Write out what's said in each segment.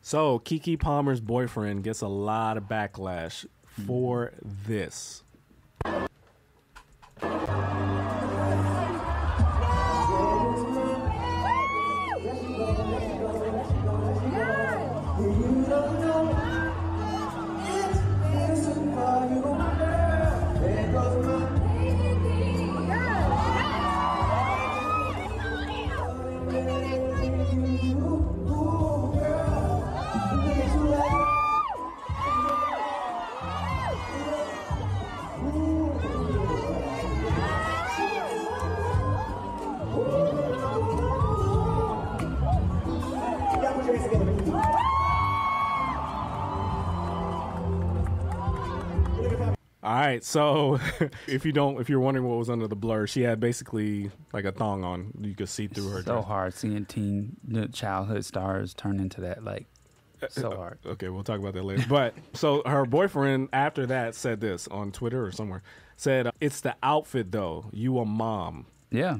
So Keke Palmer's boyfriend gets a lot of backlash for this. All right, so if you're wondering what was under the blur, she had basically like a thong on. You could see through her So dress. hard seeing childhood stars turn into that, like, so hard. Okay, we'll talk about that later. But so her boyfriend after that said this on Twitter or somewhere. Said, it's the outfit though. You a mom. Yeah.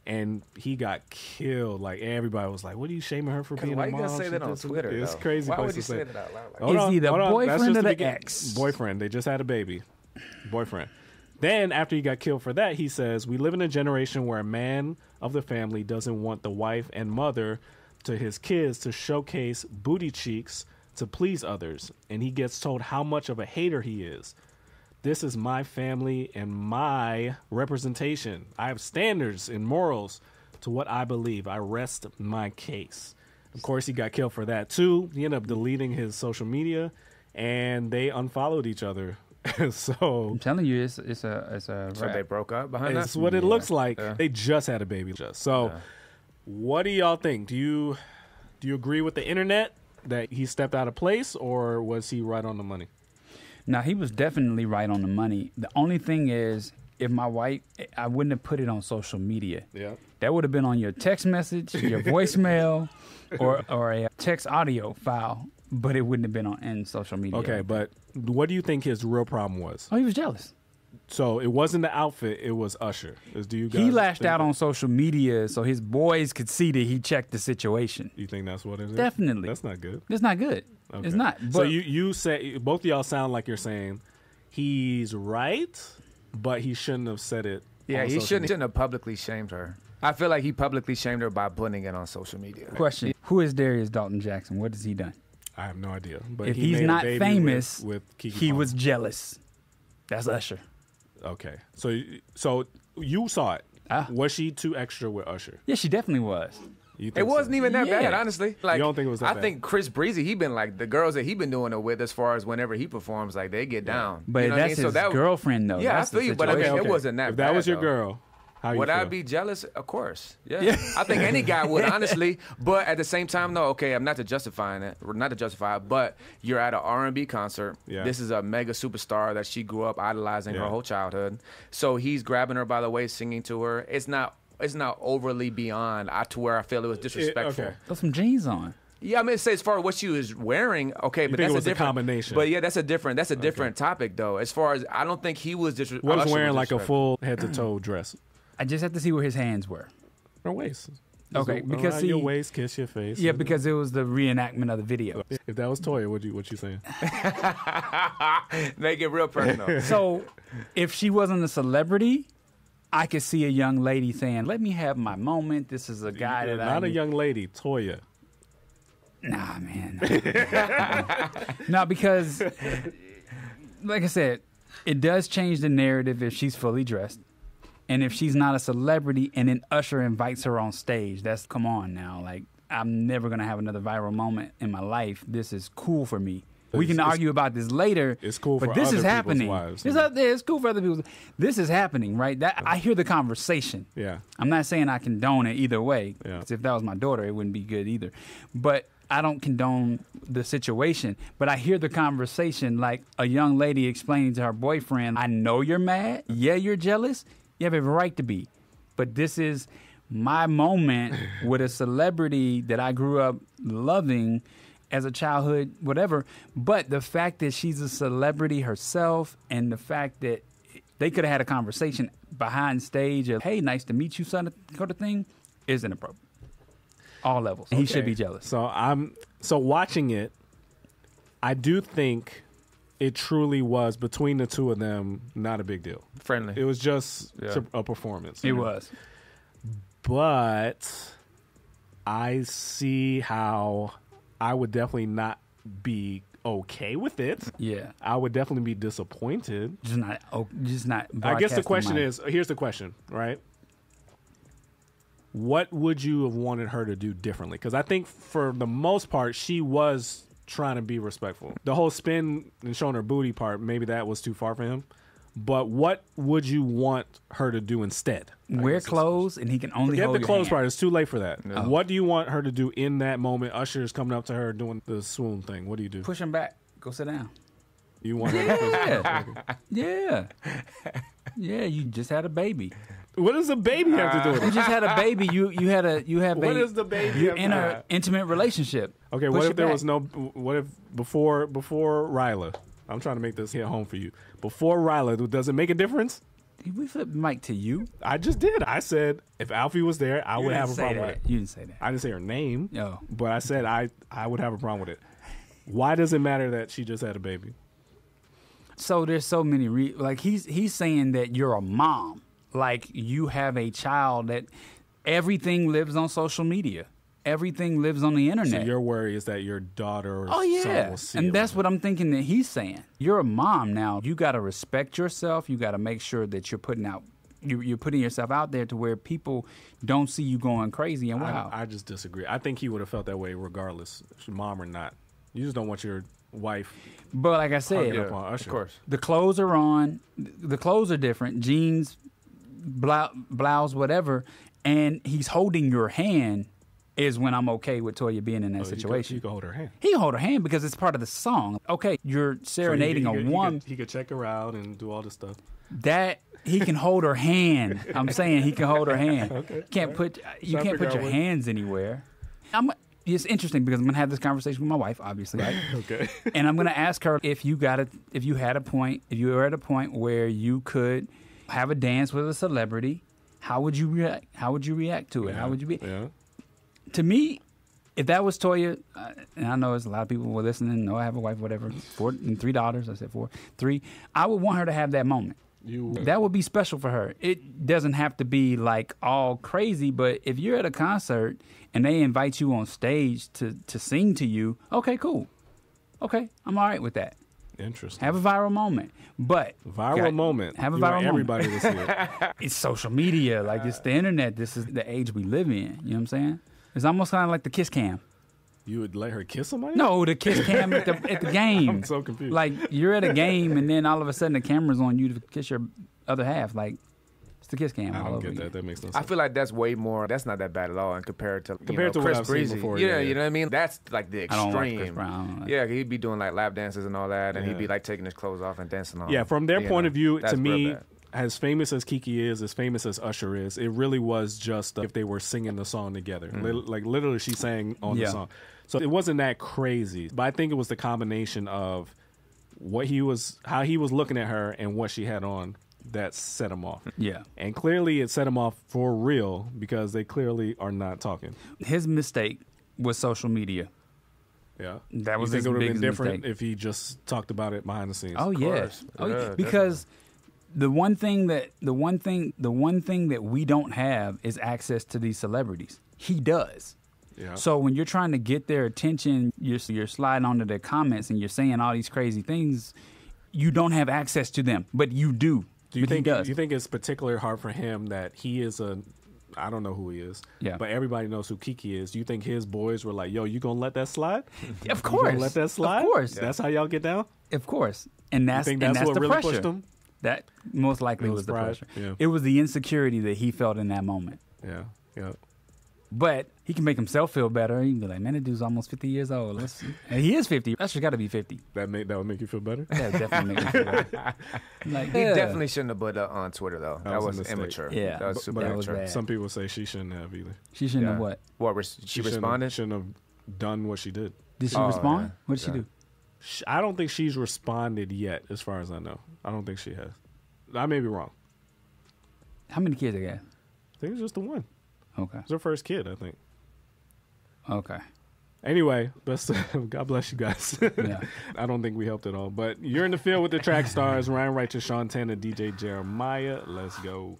And he got killed. Like everybody was like, "What are you shaming her for being a mom?" Why you gonna say that on Twitter? It's though? crazy. Why would you say say that out loud? Like, Is he the boyfriend or the beginning. ex? Boyfriend. They just had a baby. Boyfriend. Then after he got killed for that, he says, "We live in a generation where a man of the family doesn't want the wife and mother to his kids to showcase booty cheeks to please others, and he gets told how much of a hater he is. This is my family and my representation. I have standards and morals to what I believe. I rest my case." Of course, he got killed for that too. He ended up deleting his social media, and they unfollowed each other. So I'm telling you, it's a so rap. they broke up behind that? it's what it looks like. They just had a baby. So, what do y'all think? Do you agree with the internet that he stepped out of place, or was he right on the money? Now, he was definitely right on the money. The only thing is, if my wife, I wouldn't have put it on social media. Yeah. That would have been on your text message, your voicemail, or a text audio file, but it wouldn't have been on in social media. Okay, but what do you think his real problem was? Oh, he was jealous. So it wasn't the outfit; it was Usher. He lashed out on social media so his boys could see that he checked the situation. You think that's what it is? Definitely. That's not good. It's not good. Okay. It's not. So But you say both of y'all sound like you're saying he's right, but he shouldn't have said it. Yeah, on he social shouldn't media. have publicly shamed her. I feel like he publicly shamed her by putting it on social media. question: Who is Darius Dalton Jackson? What has he done? I have no idea. But If he he's made a not baby famous, with Keke he Palmer. was jealous. That's Usher. Okay. So you saw it. Ah. Was she too extra with Usher? Yeah, she definitely was. You think It wasn't so? even that Yeah. bad, honestly. Like, You don't think it was that I bad? think Chris Breezy, he been like the girls that he been doing it with, as far as whenever he performs, like they get down. But You know what I that's mean? his that, girlfriend, though. Yeah, That's I feel the you, but I mean, situation. it wasn't that If bad. that was your though. girl, how you Would feel? I be jealous? Of course. Yeah. I think any guy would, honestly. But at the same time, though, okay, I'm not to justify it, but you're at an R&B concert. Yeah. This is a mega superstar that she grew up idolizing Yeah. her whole childhood. So he's grabbing her by the waist, singing to her. It's not overly beyond to where I feel it was disrespectful. okay. Throw some jeans on. Yeah, I mean, say as far as what she was wearing, okay, but think that's it was a different combination? But yeah, that's a different topic though. As far as I don't think he was disrespectful. was wearing like a full head to toe dress. I just have to see where his hands were. Her waist. Okay, Just because around see- your waist, kiss your face. Yeah, because it was the reenactment of the video. If that was Toya, what you saying? Make it real personal. So if she wasn't a celebrity, I could see a young lady saying, "Let me have my moment. This is a guy that Not I a young lady, Toya. Nah, man. No, because like I said, it does change the narrative if she's fully dressed. And if she's not a celebrity and then Usher invites her on stage, come on now. Like, I'm never going to have another viral moment in my life. This is cool for me. We can argue about this later. It's cool but for this other is people's happening. wives. It's cool for other people. This is happening, right? I hear the conversation. Yeah. I'm not saying I condone it either way. Yeah. Because if that was my daughter, it wouldn't be good either. But I don't condone the situation. But I hear the conversation like a young lady explaining to her boyfriend, I know you're mad. Yeah, you're jealous. You have every right to be. But this is my moment with a celebrity that I grew up loving as a childhood, whatever. But the fact that she's a celebrity herself and the fact that they could have had a conversation behind stage of, hey, nice to meet you, son, sort of thing, is inappropriate. All levels. He should be jealous. So watching it, I do think it truly was, between the two of them, not a big deal. Friendly. It was just a performance. It was. But I see how I would definitely not be okay with it. Yeah. I would definitely be disappointed. Just not. I guess the question broadcasting is, here's the question, right? What would you have wanted her to do differently? Because I think for the most part, she was trying to be respectful. The whole spin and showing her booty part, maybe that was too far for him. But what would you want her to do instead? Wear clothes, and he can only Forget hold the your clothes hand. part. It's too late for that. No. What do you want her to do in that moment? Usher is coming up to her doing the swoon thing. What do you do? Push him back. Go sit down. You want her to Yeah. Yeah, you just had a baby. What does a baby have to do with You it? just had a baby. You have What a does the baby you're have in to an intimate relationship. Okay, Push what if it there back. was no? What if before Ryla? I'm trying to make this hit home for you. Before Ryla, does it make a difference? Did we flip the mic to you? I just did. I said if Alfie was there, I would have a problem with it. You didn't say that. I didn't say her name, Oh. but I said I would have a problem with it. Why does it matter that she just had a baby? So there's so many like he's saying that you're a mom, like you have a child, that everything lives on social media, everything lives on the internet. So your worry is that your daughter or Oh son yeah, will see and it. that's what I'm thinking that he's saying. You're a mom now. You got to respect yourself. You got to make sure that you're putting out, you're putting yourself out there to where people don't see you going crazy. And wow, I just disagree. I think he would have felt that way regardless, mom or not. You just don't want your wife. but like I said, Up on of Usher. course. the clothes are on. The clothes are different. Jeans, blouse, whatever. And he's holding your hand is when I'm okay with Toya being in that situation. You can hold her hand. He can hold her hand because it's part of the song. Okay, you're serenading So he a could- woman. He could check her out and do all this stuff. That he can hold her hand. I'm saying he can hold her hand. Okay. Can't put you Trying to can't put figure your out what- hands anywhere. It's interesting because I'm gonna have this conversation with my wife, obviously, right? Okay. And I'm gonna ask her if you were at a point where you could have a dance with a celebrity, how would you react? How would you react to it? How would you be? Yeah. To me, if that was Toya, and I know there's a lot of people who are listening, know I have a wife, whatever, 4 and 3 daughters, I said 4, 3, I would want her to have that moment. That would be special for her. It doesn't have to be like all crazy, but if you're at a concert and they invite you on stage to sing to you, okay, cool. Okay, I'm all right with that. Interesting. Have a viral moment. But Viral moment. Have a You want viral moment. everybody to see it. It's social media, like it's the internet. This is the age we live in. You know what I'm saying? It's almost kind of like the kiss cam. You would let her kiss somebody? No, the kiss cam at the game. I'm so confused. Like you're at a game and then all of a sudden the camera's on you to kiss your other half. Like it's the kiss cam. I all don't over get again. that. That makes no sense. I feel like that's way more. That's not that bad at all, and compared to Compared you to know, what Chris I've seen Breezy. before, Yeah, yeah. you know what I mean. That's like the I don't like extreme. Chris Brown. Yeah, he'd be doing like lap dances and all that, and Yeah. he'd be like taking his clothes off and dancing on. Yeah, from their you point know, of view, that's to real me, bad. as famous as Keke is, as famous as Usher is, it really was just if they were singing the song together. Like literally, she sang on the Yeah. song. So it wasn't that crazy. But I think it was the combination of how he was looking at her and what she had on that set him off. Yeah. And clearly it set him off for real because they clearly are not talking. His mistake was social media. Yeah. That was you think his it would have been biggest different mistake. if he just talked about it behind the scenes? Oh yeah. course. Oh yeah. Yeah, Because the one thing that we don't have is access to these celebrities. He does. Yeah. So when you're trying to get their attention, you're sliding onto their comments and you're saying all these crazy things. You don't have access to them, but you do. Do you But he think does. you think it's particularly hard for him that he is I don't know who he is. Yeah. But everybody knows who Keke is. Do you think his boys were like, yo, you gonna let that slide? Of You course. gonna let that slide? Of course. That's how y'all get down? Of course. And You that's think and that's that's what the really pressure. pushed him? That most likely It was was the pride, pressure. yeah. It was the insecurity that he felt in that moment. Yeah. Yeah. But he can make himself feel better. He can be like, man, that dude's almost 50 years old. And he is 50. Usher got to be 50. That would make you feel better? That definitely makes me feel better. Like, He yeah. definitely shouldn't have put that on Twitter though. That That was a was mistake. immature. Yeah. That was But super that was immature. bad. Some people say she shouldn't have either. She shouldn't have Yeah. what? What? She shouldn't- responded. Shouldn't have done what she did. Did she Oh, respond? yeah. What did she Yeah. do? I don't think she's responded yet, as far as I know. I don't think she has. I may be wrong. How many kids they got? I think it's just the one. Okay. It's her first kid, I think. Okay. Anyway, God bless you guys. Yeah. I don't think we helped at all. But you're in the field with the Trackstarz. Ryan Righteous, Sean Tanner, DJ Jeremiah. Let's go.